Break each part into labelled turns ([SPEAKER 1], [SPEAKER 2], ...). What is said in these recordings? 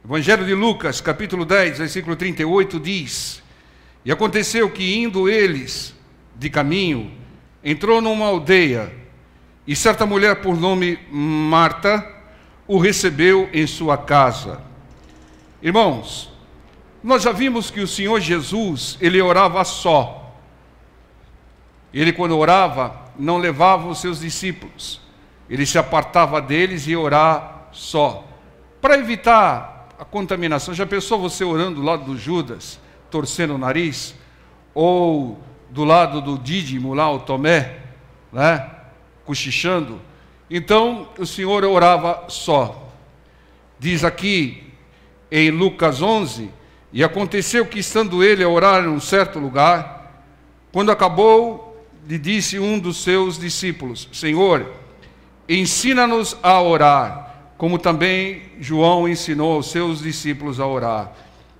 [SPEAKER 1] Evangelho de Lucas, capítulo 10, versículo 38, diz: E aconteceu que, indo eles de caminho, entrou numa aldeia, e certa mulher por nome Marta o recebeu em sua casa. Irmãos, nós já vimos que o Senhor Jesus, ele orava só. Ele, quando orava, não levava os seus discípulos. Ele se apartava deles e ia orar só, para evitar a contaminação. Já pensou você orando do lado do Judas, torcendo o nariz? Ou do lado do Dídimo, lá o Tomé, né? Cochichando? Então, o Senhor orava só. Diz aqui em Lucas 11, e aconteceu que, estando ele a orar em um certo lugar, quando acabou, lhe disse um dos seus discípulos: Senhor, ensina-nos a orar, como também João ensinou aos seus discípulos a orar.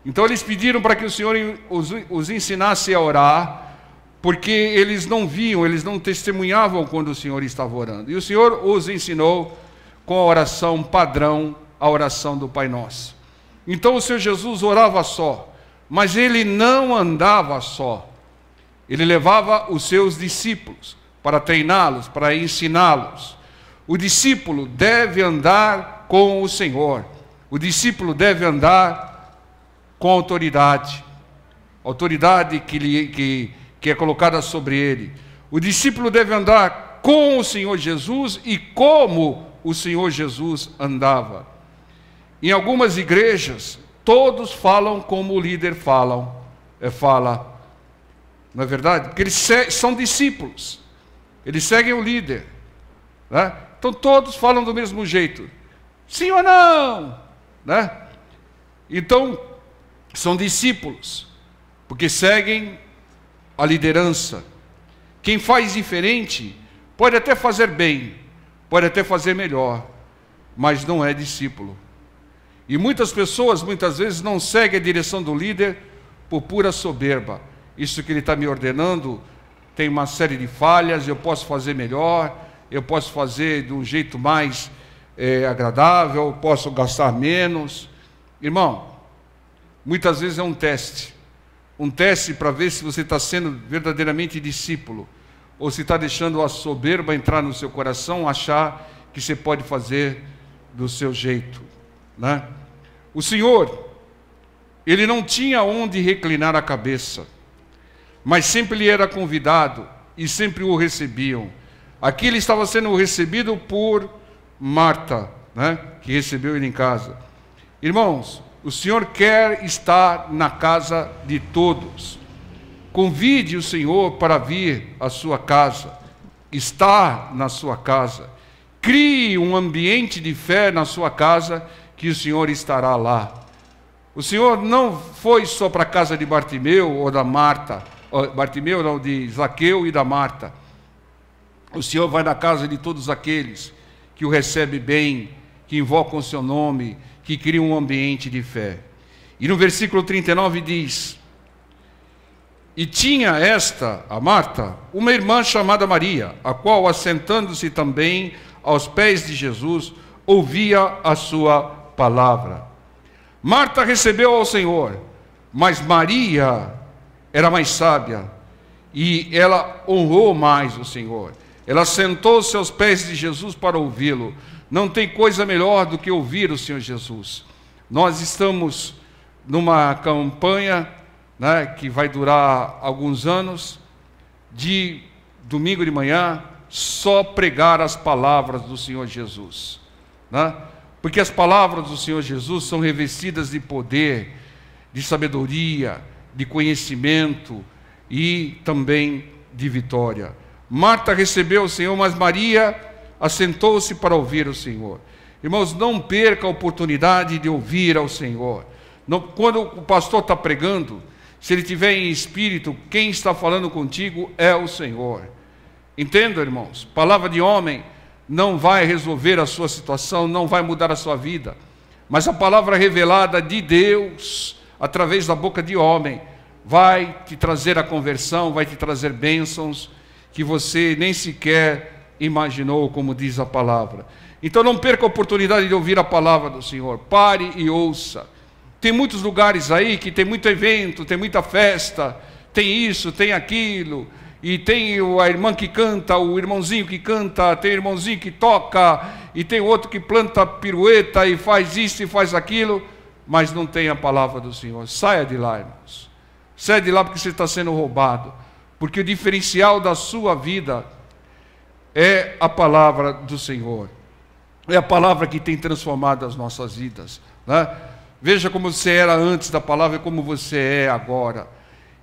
[SPEAKER 1] Então eles pediram para que o Senhor os ensinasse a orar, porque eles não viam, eles não testemunhavam quando o Senhor estava orando. E o Senhor os ensinou com a oração padrão, a oração do Pai Nosso. Então o Senhor Jesus orava só, mas ele não andava só. Ele levava os seus discípulos para treiná-los, para ensiná-los. O discípulo deve andar com o Senhor. O discípulo deve andar com autoridade. Autoridade que é colocada sobre ele. O discípulo deve andar com o Senhor Jesus e como o Senhor Jesus andava. Em algumas igrejas, todos falam como o líder fala. Não é verdade? Porque eles são discípulos. Eles seguem o líder, né? Então todos falam do mesmo jeito. Sim ou não? Né? Então, são discípulos, porque seguem a liderança. Quem faz diferente pode até fazer bem, pode até fazer melhor, mas não é discípulo. E muitas pessoas, muitas vezes, não seguem a direção do líder por pura soberba. Isso que ele está me ordenando tem uma série de falhas, eu posso fazer melhor, eu posso fazer de um jeito mais agradável, eu posso gastar menos. Irmão, muitas vezes é um teste para ver se você está sendo verdadeiramente discípulo, ou se está deixando a soberba entrar no seu coração, achar que você pode fazer do seu jeito, né? O Senhor, ele não tinha onde reclinar a cabeça, mas sempre lhe era convidado e sempre o recebiam. Aqui ele estava sendo recebido por Marta, né, que recebeu ele em casa. Irmãos, o Senhor quer estar na casa de todos. Convide o Senhor para vir à sua casa, estar na sua casa. Crie um ambiente de fé na sua casa, que o Senhor estará lá. O Senhor não foi só para a casa de Bartimeu ou da Marta, Bartimeu não, de Zaqueu e da Marta. O Senhor vai na casa de todos aqueles que o recebem bem, que invocam o seu nome, que criam um ambiente de fé. E no versículo 39 diz: E tinha esta, a Marta, uma irmã chamada Maria, a qual, assentando-se também aos pés de Jesus, ouvia a sua palavra. Marta recebeu ao Senhor, mas Maria era mais sábia, e ela honrou mais o Senhor. Ela sentou-se aos pés de Jesus para ouvi-lo. Não tem coisa melhor do que ouvir o Senhor Jesus. Nós estamos numa campanha, né, que vai durar alguns anos, de domingo de manhã, só pregar as palavras do Senhor Jesus, né? Porque as palavras do Senhor Jesus são revestidas de poder, de sabedoria, de conhecimento e também de vitória. Marta recebeu o Senhor, mas Maria assentou-se para ouvir o Senhor. Irmãos, não perca a oportunidade de ouvir ao Senhor. Quando o pastor está pregando, se ele estiver em espírito, quem está falando contigo é o Senhor. Entenda, irmãos, palavra de homem não vai resolver a sua situação, não vai mudar a sua vida, mas a palavra revelada de Deus, através da boca de homem, vai te trazer a conversão, vai te trazer bênçãos que você nem sequer imaginou, como diz a palavra. Então não perca a oportunidade de ouvir a palavra do Senhor. Pare e ouça. Tem muitos lugares aí que tem muito evento, tem muita festa, tem isso, tem aquilo, e tem a irmã que canta, o irmãozinho que canta, tem o irmãozinho que toca, e tem outro que planta pirueta e faz isso e faz aquilo, mas não tem a palavra do Senhor. Saia de lá, irmãos. Saia de lá porque você está sendo roubado. Porque o diferencial da sua vida é a palavra do Senhor. É a palavra que tem transformado as nossas vidas, né? Veja como você era antes da palavra e como você é agora.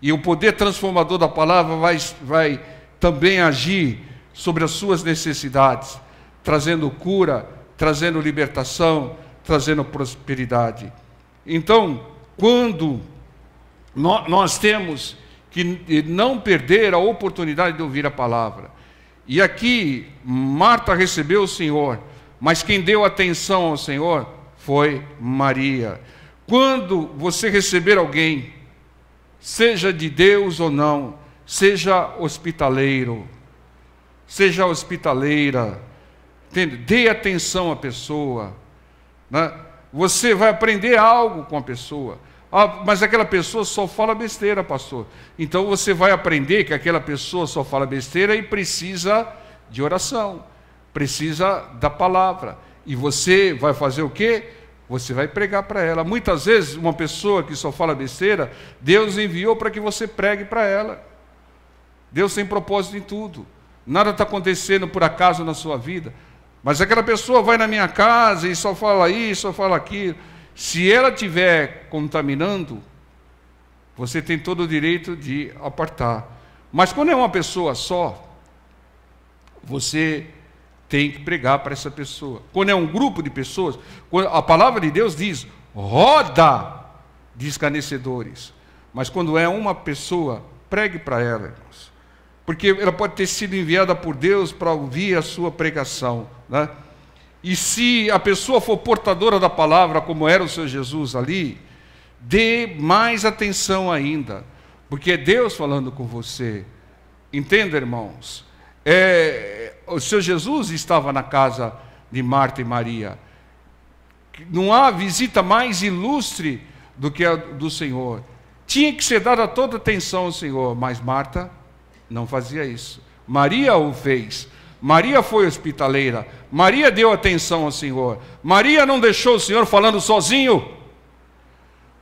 [SPEAKER 1] E o poder transformador da palavra vai também agir sobre as suas necessidades, trazendo cura, trazendo libertação, trazendo prosperidade. Então, quando nós temos que não perder a oportunidade de ouvir a palavra. E aqui, Marta recebeu o Senhor, mas quem deu atenção ao Senhor foi Maria. Quando você receber alguém, seja de Deus ou não, seja hospitaleiro, seja hospitaleira, entende? Dê atenção à pessoa, né? Você vai aprender algo com a pessoa. Ah, mas aquela pessoa só fala besteira, pastor. Então você vai aprender que aquela pessoa só fala besteira e precisa de oração, precisa da palavra. E você vai fazer o quê? Você vai pregar para ela. Muitas vezes, uma pessoa que só fala besteira, Deus enviou para que você pregue para ela. Deus tem propósito em tudo. Nada está acontecendo por acaso na sua vida. Mas aquela pessoa vai na minha casa e só fala isso, só fala aquilo. Se ela estiver contaminando, você tem todo o direito de apartar. Mas quando é uma pessoa só, você tem que pregar para essa pessoa. Quando é um grupo de pessoas, a palavra de Deus diz, roda de escarnecedores. Mas quando é uma pessoa, pregue para ela, irmãos. Porque ela pode ter sido enviada por Deus para ouvir a sua pregação, né? E se a pessoa for portadora da palavra, como era o Senhor Jesus ali, dê mais atenção ainda, porque é Deus falando com você. Entenda, irmãos? O Senhor Jesus estava na casa de Marta e Maria. Não há visita mais ilustre do que a do Senhor. Tinha que ser dada toda atenção ao Senhor, mas Marta não fazia isso. Maria o fez. Maria foi hospitaleira. Maria deu atenção ao Senhor. Maria não deixou o Senhor falando sozinho.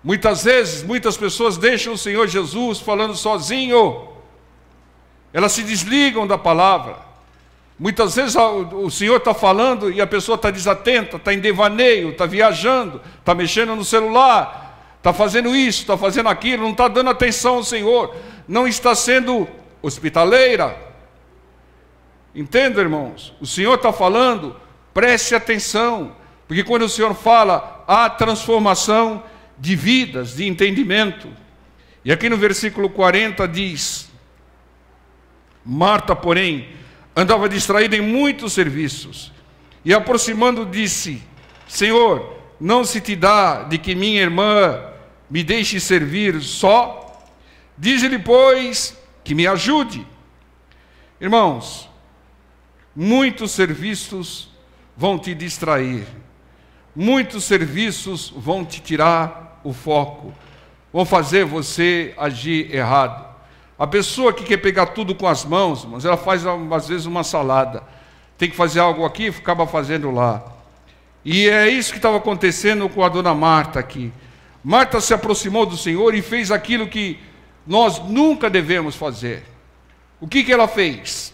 [SPEAKER 1] Muitas vezes, muitas pessoas deixam o Senhor Jesus falando sozinho. Elas se desligam da palavra. Muitas vezes o Senhor está falando e a pessoa está desatenta, está em devaneio, está viajando, está mexendo no celular, está fazendo isso, está fazendo aquilo, não está dando atenção ao Senhor, não está sendo hospitaleira. Entenda, irmãos? O Senhor está falando, preste atenção, porque quando o Senhor fala, há transformação de vidas, de entendimento. E aqui no versículo 40 diz, Marta, porém, andava distraída em muitos serviços, e aproximando disse, Senhor, não se te dá de que minha irmã me deixe servir só? Dize-lhe, pois, que me ajude. Irmãos, muitos serviços vão te distrair, muitos serviços vão te tirar o foco, vão fazer você agir errado. A pessoa que quer pegar tudo com as mãos, mas ela faz às vezes uma salada, tem que fazer algo aqui, acaba fazendo lá. E é isso que estava acontecendo com a dona Marta aqui. Marta se aproximou do Senhor e fez aquilo que nós nunca devemos fazer. O que ela fez?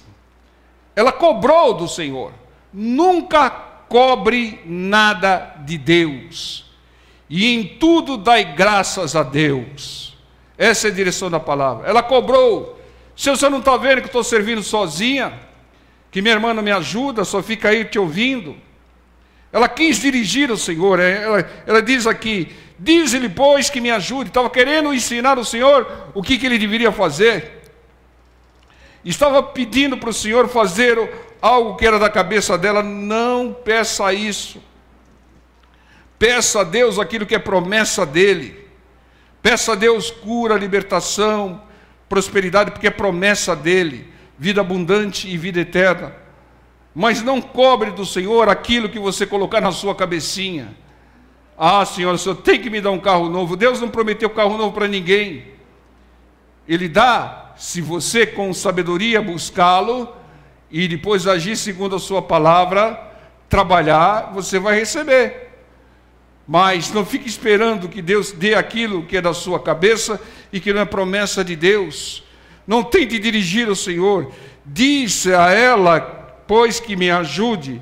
[SPEAKER 1] Ela cobrou do Senhor. Nunca cobre nada de Deus. E em tudo dai graças a Deus. Essa é a direção da palavra. Ela cobrou. Se você não está vendo que estou servindo sozinha, que minha irmã não me ajuda, só fica aí te ouvindo. Ela quis dirigir o Senhor. Ela diz aqui, diz-lhe, pois, que me ajude. Estava querendo ensinar o Senhor o que ele deveria fazer. Estava pedindo para o Senhor fazer algo que era da cabeça dela. Não peça isso. Peça a Deus aquilo que é promessa dEle. Peça a Deus cura, libertação, prosperidade, porque é promessa dEle. Vida abundante e vida eterna. mas não cobre do Senhor aquilo que você colocar na sua cabecinha. Ah, Senhor, o Senhor tem que me dar um carro novo. Deus não prometeu carro novo para ninguém. Ele dá, se você com sabedoria buscá-lo e depois agir segundo a sua palavra, trabalhar, você vai receber. Mas não fique esperando que Deus dê aquilo que é da sua cabeça e que não é promessa de Deus. Não tente dirigir o Senhor. Disse a ela, pois que me ajude.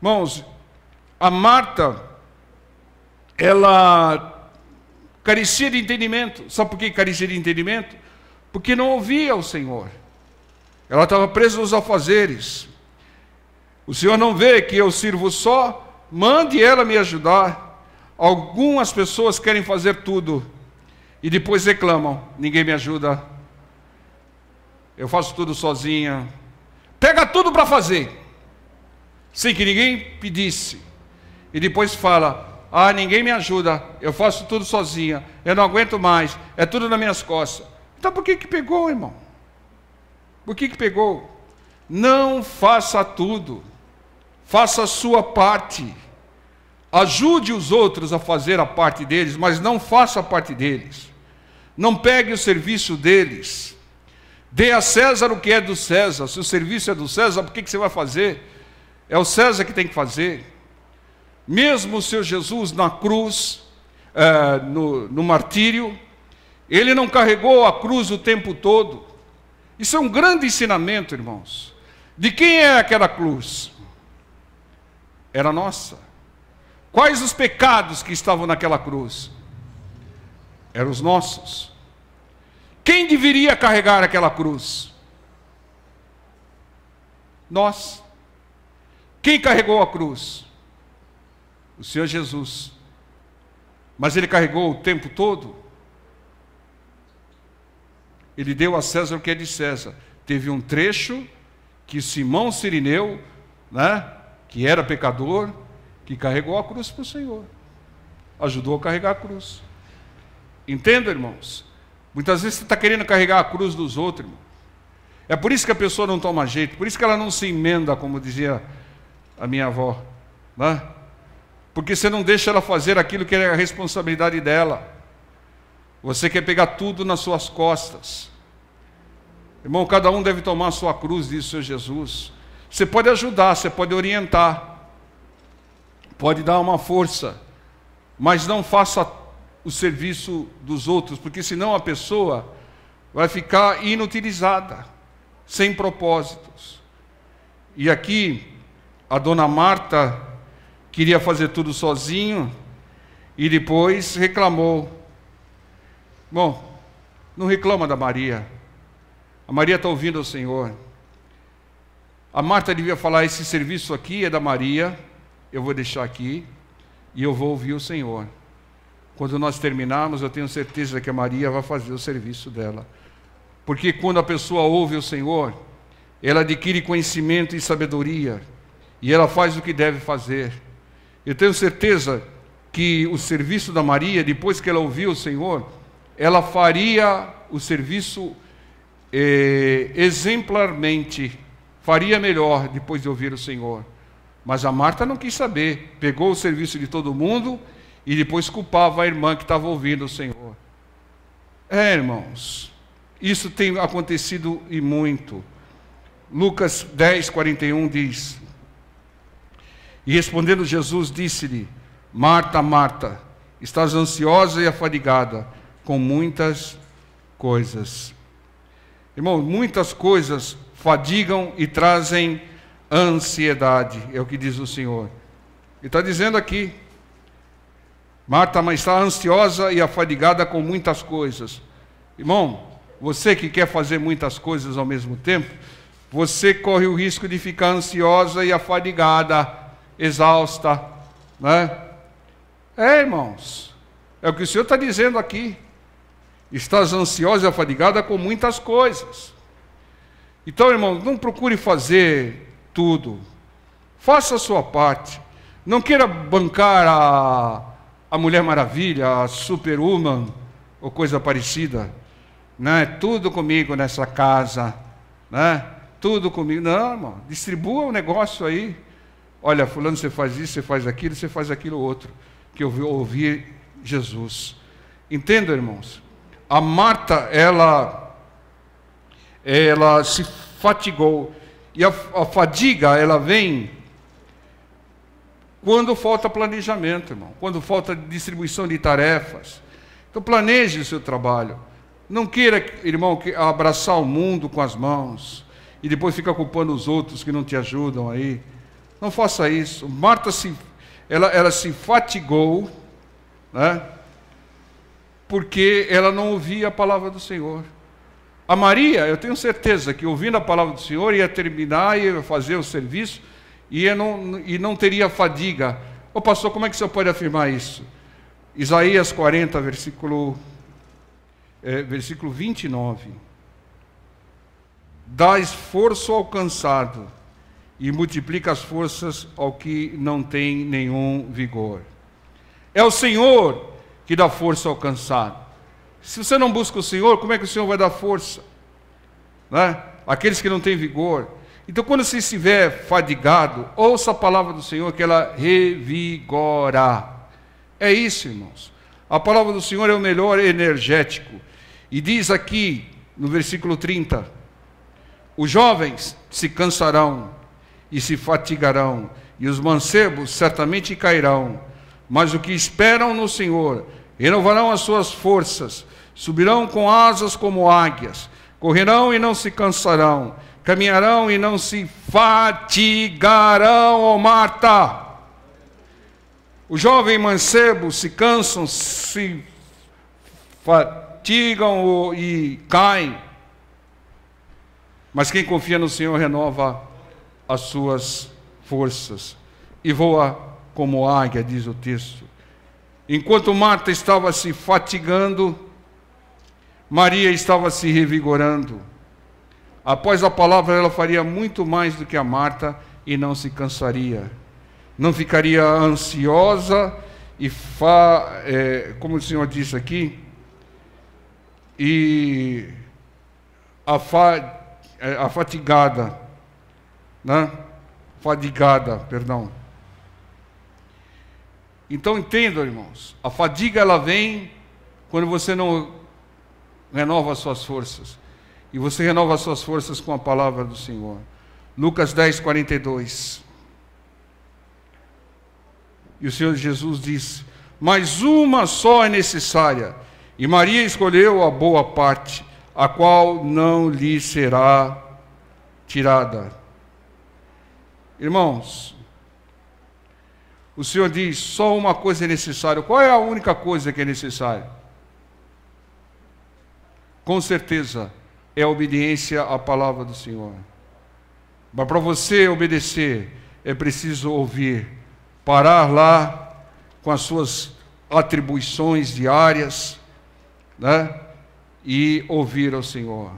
[SPEAKER 1] Irmãos, a Marta, ela carecia de entendimento. Sabe por que carecia de entendimento? Porque não ouvia o Senhor. Ela estava presa nos afazeres. O Senhor não vê que eu sirvo só? Mande ela me ajudar. Algumas pessoas querem fazer tudo e depois reclamam: ninguém me ajuda, eu faço tudo sozinha. Pega tudo para fazer, sem que ninguém pedisse, e depois fala: ah, ninguém me ajuda, eu faço tudo sozinha, eu não aguento mais, é tudo nas minhas costas. Então por que pegou, irmão? Por que pegou? Não faça tudo, faça a sua parte. Ajude os outros a fazer a parte deles, mas não faça a parte deles. Não pegue o serviço deles. Dê a César o que é do César. Se o serviço é do César, por que você vai fazer? É o César que tem que fazer. Mesmo o seu Jesus na cruz, no martírio, ele não carregou a cruz o tempo todo. Isso é um grande ensinamento, irmãos. De quem é aquela cruz? Era nossa. Quais os pecados que estavam naquela cruz? Eram os nossos. Quem deveria carregar aquela cruz? Nós. Quem carregou a cruz? O Senhor Jesus. Mas ele carregou o tempo todo? Ele deu a César o que é de César. Teve um trecho que Simão Cirineu, que era pecador, que carregou a cruz para o Senhor, ajudou a carregar a cruz. Entenda, irmãos? Muitas vezes você está querendo carregar a cruz dos outros, irmão. É por isso que a pessoa não toma jeito, por isso que ela não se emenda, como dizia a minha avó, porque você não deixa ela fazer aquilo que é a responsabilidade dela. Você quer pegar tudo nas suas costas. Irmão, cada um deve tomar a sua cruz, diz o Senhor Jesus. Você pode ajudar, você pode orientar, pode dar uma força, mas não faça o serviço dos outros, porque senão a pessoa vai ficar inutilizada, sem propósitos. E aqui, a dona Marta queria fazer tudo sozinho e depois reclamou. Bom, não reclama da Maria. A Maria está ouvindo o Senhor. A Marta devia falar: esse serviço aqui é da Maria, eu vou deixar aqui e eu vou ouvir o Senhor. Quando nós terminarmos, eu tenho certeza que a Maria vai fazer o serviço dela. Porque quando a pessoa ouve o Senhor, ela adquire conhecimento e sabedoria, e ela faz o que deve fazer. Eu tenho certeza que o serviço da Maria, depois que ela ouviu o Senhor, ela faria o serviço exemplarmente, faria melhor depois de ouvir o Senhor. Mas a Marta não quis saber, pegou o serviço de todo mundo e depois culpava a irmã que estava ouvindo o Senhor. Irmãos, isso tem acontecido e muito. Lucas 10, 41 diz: e respondendo Jesus, disse-lhe: Marta, Marta, estás ansiosa e afadigada com muitas coisas. Irmão, muitas coisas fadigam e trazem ansiedade, é o que diz o Senhor. Ele está dizendo aqui: Marta, mas está ansiosa e afadigada com muitas coisas. Irmão, você que quer fazer muitas coisas ao mesmo tempo, você corre o risco de ficar ansiosa e afadigada, exausta, irmãos, é o que o Senhor está dizendo aqui. Estás ansiosa e afadigada com muitas coisas. Então, irmão, não procure fazer tudo. Faça a sua parte. Não queira bancar a Mulher Maravilha, a Superwoman, ou coisa parecida. Tudo comigo nessa casa. tudo comigo. Não, irmão, distribua o negócio aí. Olha, fulano, você faz isso, você faz aquilo outro. Que eu vou ouvir Jesus. Entenda, irmãos? A Marta, ela se fatigou. E a fadiga, ela vem quando falta planejamento, irmão. Quando falta distribuição de tarefas. Então planeje o seu trabalho. Não queira, irmão, abraçar o mundo com as mãos e depois ficar culpando os outros que não te ajudam aí. Não faça isso. Marta ela se fatigou, né? Porque ela não ouvia a palavra do Senhor. A Maria, eu tenho certeza que ouvindo a palavra do Senhor ia terminar, ia fazer o serviço e não teria fadiga. Ô pastor, como é que o senhor pode afirmar isso? Isaías 40, versículo 29. Dá esforço ao cansado e multiplica as forças ao que não tem nenhum vigor. É o Senhor que dá força ao cansado. Se você não busca o Senhor, como é que o Senhor vai dar força? Né? Aqueles que não têm vigor. Então, quando você estiver fadigado, ouça a palavra do Senhor, que ela revigora. É isso, irmãos. A palavra do Senhor é o melhor energético. E diz aqui, no versículo 30, os jovens se cansarão e se fatigarão, e os mancebos certamente cairão, mas os que esperam no Senhor renovarão as suas forças, subirão com asas como águias, correrão e não se cansarão, caminharão e não se fatigarão. Ó Marta, o jovem mancebo se cansam, se fatigam e caem, mas quem confia no Senhor renova as suas forças e voa como águia, diz o texto. Enquanto Marta estava se fatigando, Maria estava se revigorando. Após a palavra, ela faria muito mais do que a Marta e não se cansaria. Não ficaria ansiosa e, como o Senhor disse aqui, e fadigada, né? Fadigada, perdão. Então entendam, irmãos, a fadiga ela vem quando você não renova as suas forças. E você renova as suas forças com a palavra do Senhor. Lucas 10, 42. E o Senhor Jesus disse: mas uma só é necessária, e Maria escolheu a boa parte, a qual não lhe será tirada. Irmãos, o Senhor diz, só uma coisa é necessária. Qual é a única coisa que é necessária? Com certeza, é a obediência à palavra do Senhor. Mas para você obedecer, é preciso ouvir, parar lá com as suas atribuições diárias, né? E ouvir ao Senhor.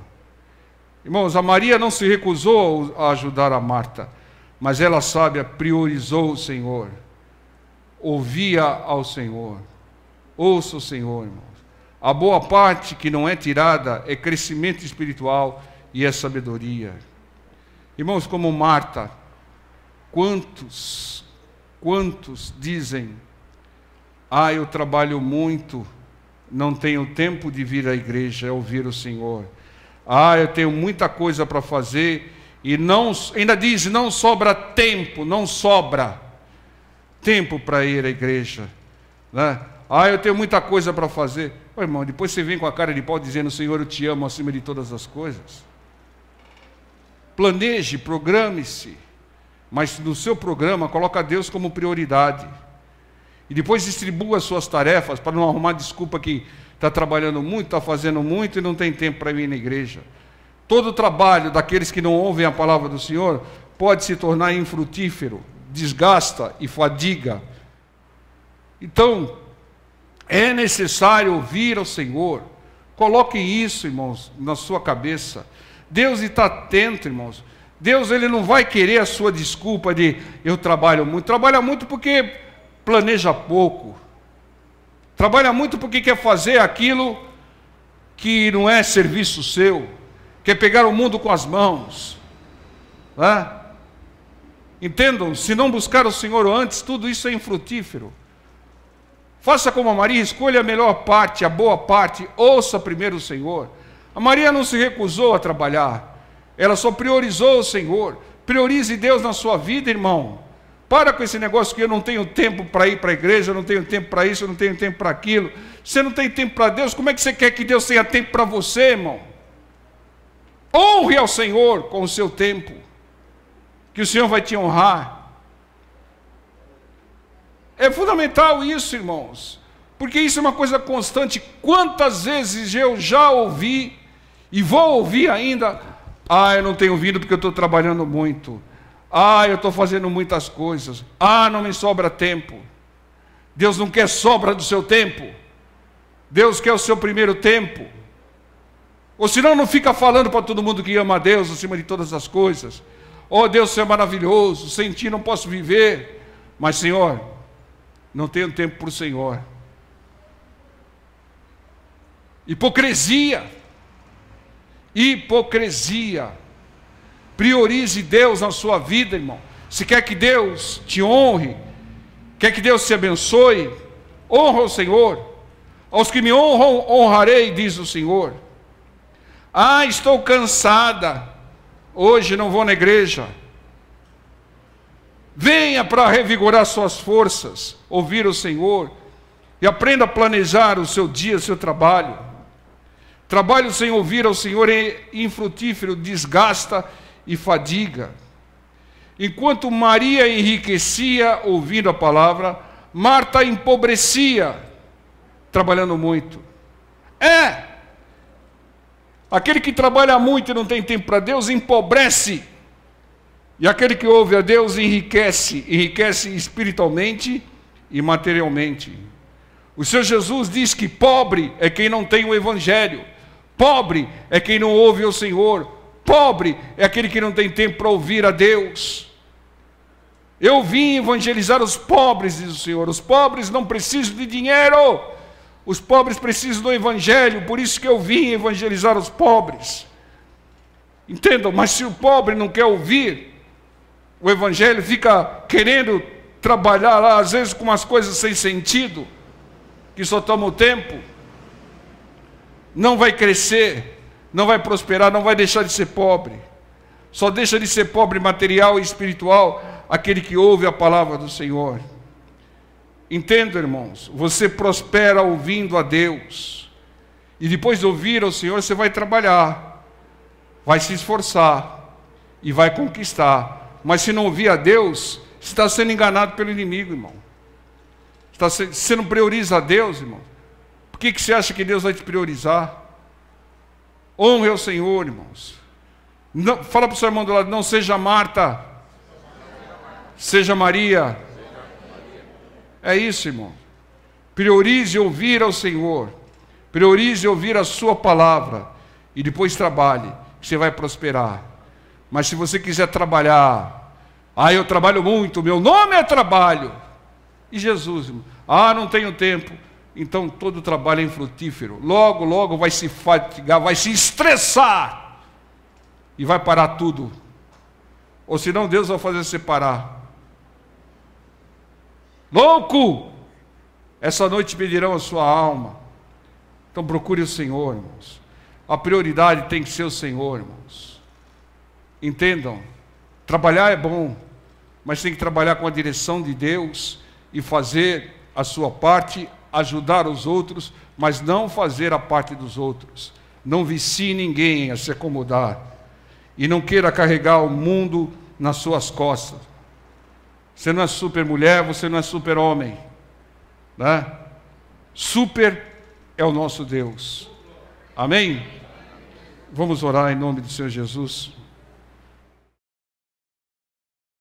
[SPEAKER 1] Irmãos, a Maria não se recusou a ajudar a Marta, mas ela, sábia, priorizou o Senhor. Ouvia ao Senhor. Ouça o Senhor, irmãos. A boa parte que não é tirada é crescimento espiritual e é sabedoria. Irmãos, como Marta, quantos dizem: ah, eu trabalho muito, não tenho tempo de vir à igreja, ouvir o Senhor. Ah, eu tenho muita coisa para fazer, e ainda diz, não sobra tempo, não sobra tempo para ir à igreja, né? Ah, eu tenho muita coisa para fazer. Ô, irmão, depois você vem com a cara de pau dizendo: Senhor, eu te amo acima de todas as coisas. Planeje, programe-se, mas no seu programa coloca Deus como prioridade. E depois distribua as suas tarefas para não arrumar desculpa que está trabalhando muito, está fazendo muito e não tem tempo para ir na igreja. Todo o trabalho daqueles que não ouvem a palavra do Senhor pode se tornar infrutífero, desgasta e fadiga. Então, é necessário ouvir ao Senhor. Coloque isso, irmãos, na sua cabeça. Deus está atento, irmãos. Deus, Ele não vai querer a sua desculpa de eu trabalho muito. Trabalha muito porque planeja pouco. Trabalha muito porque quer fazer aquilo que não é serviço seu. Quer pegar o mundo com as mãos. né? Entendam, se não buscar o Senhor antes, tudo isso é infrutífero. Faça como a Maria, escolha a melhor parte, a boa parte, ouça primeiro o Senhor. A Maria não se recusou a trabalhar, ela só priorizou o Senhor. Priorize Deus na sua vida, irmão. Para com esse negócio que eu não tenho tempo para ir para a igreja, eu não tenho tempo para isso, eu não tenho tempo para aquilo. Você não tem tempo para Deus, como é que você quer que Deus tenha tempo para você, irmão? Honre ao Senhor com o seu tempo, que o Senhor vai te honrar. É fundamental isso, irmãos, porque isso é uma coisa constante. Quantas vezes eu já ouvi, e vou ouvir ainda, eu não tenho vindo porque eu estou trabalhando muito. Eu estou fazendo muitas coisas. Não me sobra tempo. Deus não quer sobra do seu tempo. Deus quer o seu primeiro tempo. Ou senão não fica falando para todo mundo que ama a Deus acima de todas as coisas. Deus, você é maravilhoso, sem ti não posso viver. Mas, Senhor, não tenho tempo para o Senhor. Hipocrisia. Hipocrisia. Priorize Deus na sua vida, irmão. Se quer que Deus te honre, quer que Deus te abençoe, honra o Senhor. Aos que me honram, honrarei, diz o Senhor. Estou cansada, hoje não vou na igreja. Venha para revigorar suas forças, ouvir o Senhor, e aprenda a planejar o seu dia, o seu trabalho. Trabalho sem ouvir ao Senhor é infrutífero, desgasta e fadiga. Enquanto Maria enriquecia ouvindo a palavra, Marta empobrecia, trabalhando muito. Aquele que trabalha muito e não tem tempo para Deus, empobrece. E aquele que ouve a Deus enriquece espiritualmente e materialmente. O Senhor Jesus diz que pobre é quem não tem o Evangelho, pobre é quem não ouve o Senhor, pobre é aquele que não tem tempo para ouvir a Deus. Eu vim evangelizar os pobres, diz o Senhor. Os pobres não precisam de dinheiro, os pobres precisam do Evangelho, por isso que eu vim evangelizar os pobres. Entendam, mas se o pobre não quer ouvir o Evangelho, fica querendo trabalhar lá, às vezes com umas coisas sem sentido, que só toma o tempo, não vai crescer, não vai prosperar, não vai deixar de ser pobre. Só deixa de ser pobre material e espiritual aquele que ouve a palavra do Senhor. Entenda, irmãos, você prospera ouvindo a Deus, e depois de ouvir ao Senhor, você vai trabalhar, vai se esforçar e vai conquistar. Mas se não ouvir a Deus, você está sendo enganado pelo inimigo, irmão. Você não prioriza a Deus, irmão. Por que você acha que Deus vai te priorizar? Honre ao Senhor, irmãos. Não, fala para o seu irmão do lado, não seja Marta, seja Maria. É isso, irmão. Priorize ouvir ao Senhor. Priorize ouvir a sua palavra. E depois trabalhe, que você vai prosperar. Mas se você quiser trabalhar, eu trabalho muito, meu nome é trabalho. E Jesus, irmão? Não tenho tempo. Então todo trabalho é infrutífero. Logo, logo vai se fatigar, vai se estressar. E vai parar tudo. Ou senão Deus vai fazer você parar. Louco! Essa noite pedirão a sua alma. Então procure o Senhor, irmãos. A prioridade tem que ser o Senhor, irmãos. Entendam, trabalhar é bom, mas tem que trabalhar com a direção de Deus e fazer a sua parte, ajudar os outros, mas não fazer a parte dos outros. Não vicie ninguém a se acomodar e não queira carregar o mundo nas suas costas. Você não é super mulher, você não é super homem, né? Super é o nosso Deus. Amém? Vamos orar em nome do Senhor Jesus.